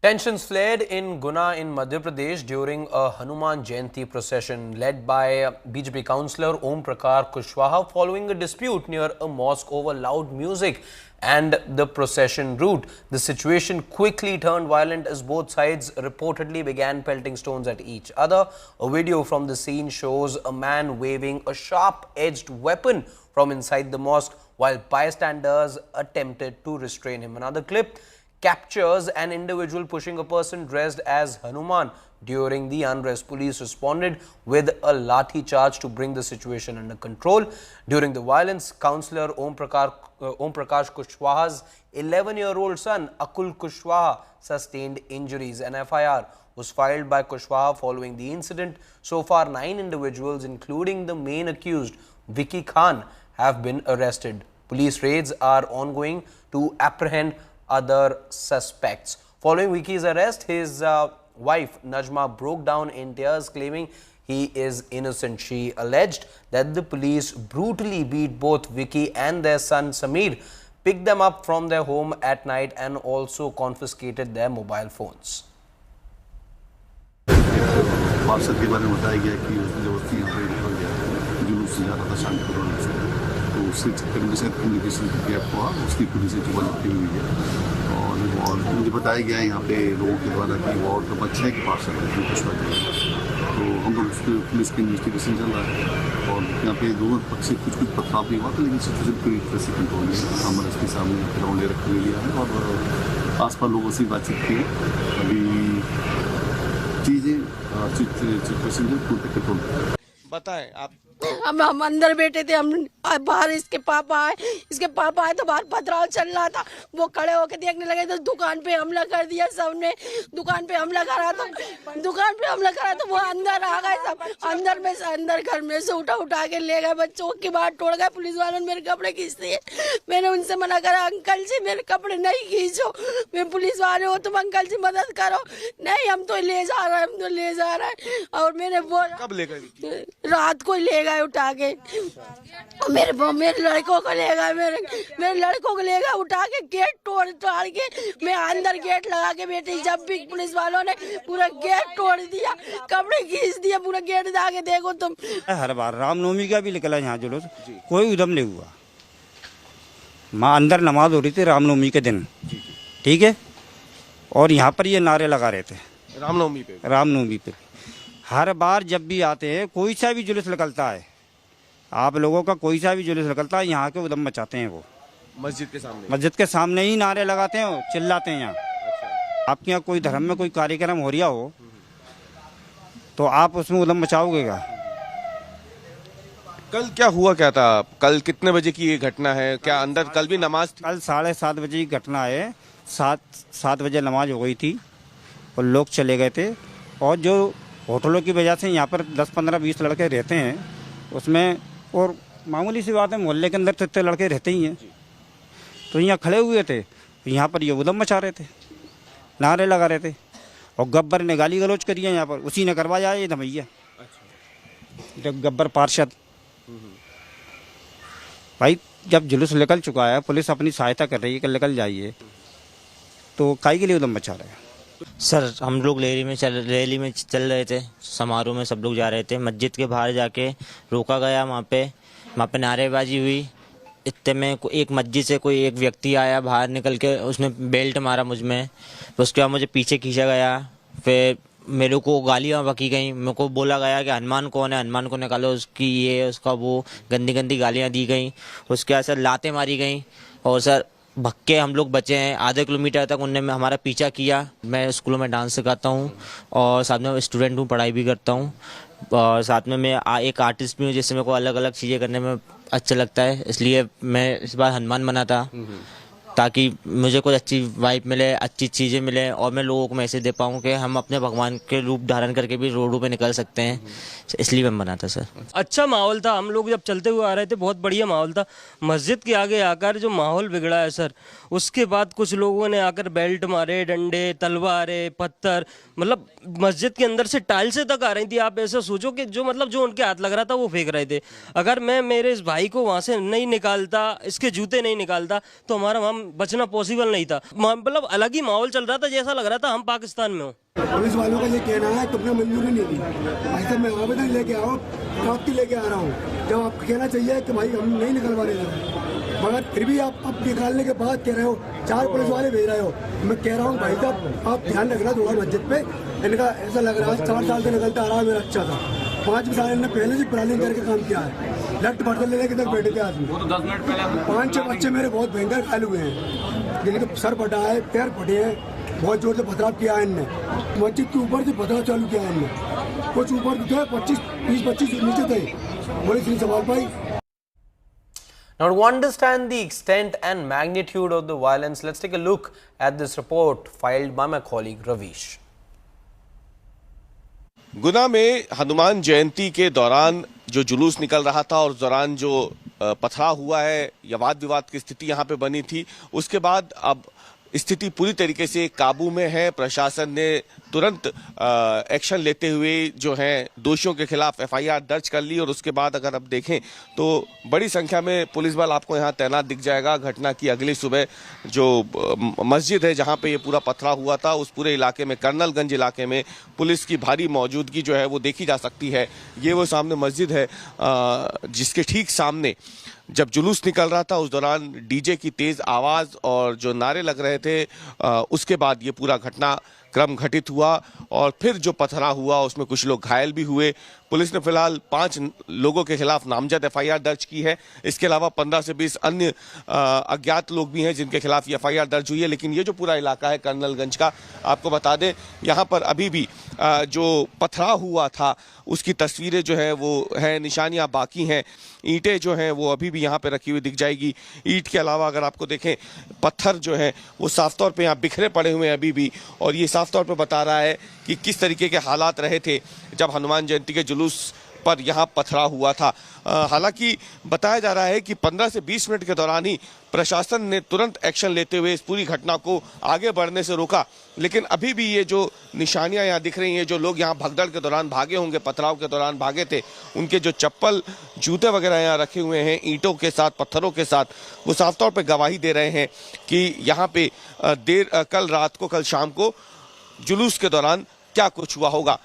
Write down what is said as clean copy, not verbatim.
Tensions flared in Guna in Madhya Pradesh during a Hanuman Jayanti procession led by BJP councillor Om Prakar Kushwaha following a dispute near a mosque over loud music and the procession route. The situation quickly turned violent as both sides reportedly began pelting stones at each other. A video from the scene shows a man waving a sharp-edged weapon from inside the mosque while bystanders attempted to restrain him. Another clip captures an individual pushing a person dressed as Hanuman during the unrest. Police responded with a lathi charge to bring the situation under control. During the violence, councillor Om Prakash Kushwaha's 11-year-old son Akul Kushwaha sustained injuries. An FIR was filed by Kushwaha following the incident. So far, 9 individuals, including the main accused, Vicky Khan, have been arrested. Police raids are ongoing to apprehend other suspects. Following Vicky's arrest, his wife Najma broke down in tears, claiming he is innocent. She alleged that the police brutally beat both Vicky and their son Samir, picked them up from their home at night and also confiscated their mobile phones. पार्षद के बारे में बताया गया कि उसने जबरदस्ती यहाँ पे निकल गया, जुलूस से जा रहा था शांतिपूर्ण रूप से, तो उससे चक्कर में शायद कम्युनिकेशन गैप हुआ, उसकी पुलिस से जुबान लिखी हुई है। और मुझे बताया गया है यहाँ पे लोगों के द्वारा कि वार्ड नंबर 6 के पार्षद है कुशवाहा जी, तो हम लोग उसके पुलिस की इन्वेस्टिगेशन चल रहा है और यहाँ पे दोनों पक्ष से कुछ पथराव भी हुआ था, लेकिन सिचुएशन पूरी तरह से कंट्रोल में है। हम इसके सामने ग्राउंड रख लिया है और आस पास लोगों से बातचीत की है। अभी चीज़ें सिचुएशन जो पूरी तरह कंट्रोल में। बताएं आप। हम अंदर बैठे थे, हम बाहर इसके पापा आए तो बाहर पथराव चल रहा था। वो खड़े होके देखने लगे तो दुकान पे हमला कर दिया सबने। दुकान पे हमला करा तो वो अंदर आ गए सब। अंदर घर में से उठा के ले गए, बच्चों की बात तोड़ गए। पुलिस वालों ने मेरे कपड़े खींच दिए। मैंने उनसे मना करा, अंकल जी मेरे कपड़े नहीं खींचो, मैं पुलिस वाले हो, तुम अंकल जी मदद करो। नहीं, हम तो ले जा रहे हैं। और मैंने वो कब ले गए? रात को ले गए उठा के। मेरे लड़कों को ले गए, मेरे लड़कों को ले गए उठा के, गेट तोड़ के। मैं अंदर गेट लगा के बैठी, जब भी पुलिस वालों ने पूरा गेट तोड़ दिया, कपड़े खींच दिया, पूरा गेट आके देखो तुम। हर बार रामनवमी का भी निकला यहाँ जुलूस, कोई उधम नहीं हुआ। माँ अंदर नमाज हो रही थी रामनवमी के दिन, ठीक है, और यहाँ पर ये नारे लगा रहे थे रामनवमी पे। हर बार जब भी आते हैं कोई सा भी जुलूस निकलता है, आप लोगों का कोई सा भी जुलूस निकलता है, यहाँ के उधम मचाते हैं। वो मस्जिद के सामने ही नारे लगाते हैं, चिल्लाते हैं। यहाँ आपके यहाँ कोई धर्म में कोई कार्यक्रम हो रहा हो तो आप उसमें उधम मचाओगे क्या? कल क्या हुआ, क्या था? कल कितने बजे की ये घटना है? क्या अंदर कल भी नमाज थी? कल 7:30 बजे की घटना है। 7 बजे नमाज हो गई थी और लोग चले गए थे। और जो होटलों की वजह से यहाँ पर 10, 15, 20 लड़के रहते हैं उसमें, और मामूली सी बात है, मोहल्ले के अंदर तो इतने लड़के रहते ही हैं, तो यहाँ खड़े हुए थे, यहाँ पर ये उधम मचा रहे थे, नारे लगा रहे थे। और गब्बर ने गाली गलौज करी है यहाँ पर, उसी ने करवाया ये धमैया। जब गब्बर पार्षद भाई, जब जुलूस निकल चुका है, पुलिस अपनी सहायता कर रही है कि निकल जाइए, तो काहे के लिए उधम मचा रहे हैं? सर हम लोग रैली में चल रहे थे, समारोह में सब लोग जा रहे थे। मस्जिद के बाहर जाके रोका गया, वहाँ पे नारेबाजी हुई। इतने में एक मस्जिद से कोई एक व्यक्ति आया, बाहर निकल के उसने बेल्ट मारा मुझ में। उसके बाद मुझे पीछे खींचा गया, फिर मेरे को गालियाँ बकी गई। मेरे को बोला गया कि हनुमान कौन है, हनुमान को निकालो, उसकी ये उसका वो गंदी गालियाँ दी गई। उसके बाद सर लातें मारी गई और सर भक्के हम लोग बचे हैं। आधे किलोमीटर तक उनने हमारा पीछा किया। मैं स्कूलों में डांस सिखाता हूँ और साथ में स्टूडेंट हूँ, पढ़ाई भी करता हूँ, और साथ में मैं एक आर्टिस्ट भी हूँ, जिससे मेरे को अलग अलग चीज़ें करने में अच्छा लगता है। इसलिए मैं इस बार हनुमान बना था ताकि मुझे कुछ अच्छी वाइब मिले, अच्छी चीज़ें मिले, और मैं लोगों को मैसेज दे पाऊँ कि हम अपने भगवान के रूप धारण करके भी रोडों पे निकल सकते हैं। इसलिए मैं बना था सर। अच्छा माहौल था, हम लोग जब चलते हुए आ रहे थे बहुत बढ़िया माहौल था। मस्जिद के आगे आकर जो माहौल बिगड़ा है सर, उसके बाद कुछ लोगों ने आकर बेल्ट मारे, डंडे, तलवारें, पत्थर, मतलब मस्जिद के अंदर से टाइल्सें तक आ रही थी। आप ऐसा सोचो कि जो उनके हाथ लग रहा था वो फेंक रहे थे। अगर मैं मेरे इस भाई को वहाँ से नहीं निकालता, इसके जूते नहीं निकालता, तो हमारा वहाँ बचना पॉसिबल नहीं था। मतलब अलग ही माहौल चल रहा था, जैसा लग रहा था हम पाकिस्तान में हो। पुलिस वालों का ये कहना है तुमने मंजूरी नहीं दी। भाई साहब मैं आवेदन लेके आओ, प्राप्ति लेके आ रहा हूँ। जब आप कहना चाहिए कि भाई हम नहीं निकलवा रहे हैं, मगर फिर भी आप अब निकालने के बाद कह रहे हो 4 पुलिस वाले भेज रहे हो। मैं कह रहा हूँ भाई साहब आप ध्यान रखना थोड़ा मस्जिद पे। इनका ऐसा लग रहा है 4 साल से निकलता आ रहा है, मेरा अच्छा था। 5 साल इन्होंने पहले से प्लानिंग करके काम किया है। लट भरते लेने के तक बैठे थे आदमी। 5-6 बच्चे मेरे बहुत भयंकर घायल हुए हैं, जिनके सर फटा है, पैर फटे हैं, बहुत जोर से पथराव किया है इनने। मस्जिद के ऊपर से पथराव चालू किया है इनने। कुछ ऊपर थे 20-25 नीचे थे, पुलिस नहीं संभाल पाई। Now, to understand the extent and magnitude of the violence, let's take a look at this report filed by my colleague Ravish. गुना में हनुमान जयंती के दौरान जो जुलूस निकल रहा था और उस दौरान जो पथराव हुआ है या वाद विवाद की स्थिति यहाँ पे बनी थी, उसके बाद अब स्थिति पूरी तरीके से काबू में है। प्रशासन ने तुरंत एक्शन लेते हुए जो है दोषियों के खिलाफ एफआईआर दर्ज कर ली और उसके बाद अगर अब देखें तो बड़ी संख्या में पुलिस बल आपको यहाँ तैनात दिख जाएगा। घटना की अगली सुबह जो मस्जिद है जहाँ पे ये पूरा पथराव हुआ था, उस पूरे इलाके में, कर्नलगंज इलाके में पुलिस की भारी मौजूदगी जो है वो देखी जा सकती है। ये वो सामने मस्जिद है जिसके ठीक सामने जब जुलूस निकल रहा था उस दौरान डीजे की तेज आवाज और जो नारे लग रहे थे, उसके बाद ये पूरा घटनाक्रम घटित हुआ और फिर जो पथराव हुआ उसमें कुछ लोग घायल भी हुए। पुलिस ने फिलहाल 5 लोगों के खिलाफ नामजद एफआईआर दर्ज की है। इसके अलावा 15 से 20 अन्य अज्ञात लोग भी हैं जिनके खिलाफ ये एफआईआर दर्ज हुई है। लेकिन ये जो पूरा इलाका है कर्नलगंज का, आपको बता दें यहाँ पर अभी भी जो पथराव हुआ था उसकी तस्वीरें जो है वो है, निशानियां बाकी हैं। ईंटें जो हैं वो अभी भी यहाँ पे रखी हुई दिख जाएगी। ईंट के अलावा अगर आपको देखें पत्थर जो है वो साफ तौर पे यहाँ बिखरे पड़े हुए हैं अभी भी, और ये साफ तौर पे बता रहा है कि किस तरीके के हालात रहे थे जब हनुमान जयंती के जुलूस पर यहाँ पथराव हुआ था। हालांकि बताया जा रहा है कि 15 से 20 मिनट के दौरान ही प्रशासन ने तुरंत एक्शन लेते हुए इस पूरी घटना को आगे बढ़ने से रोका। लेकिन अभी भी ये जो निशानियां यहाँ दिख रही हैं, जो लोग यहाँ भगदड़ के दौरान भागे होंगे, पथराव के दौरान भागे थे, उनके जो चप्पल जूते वगैरह यहाँ रखे हुए हैं ईंटों के साथ, पत्थरों के साथ, वो साफ तौर पर गवाही दे रहे हैं कि यहाँ पे कल रात को, कल शाम को जुलूस के दौरान क्या कुछ हुआ होगा।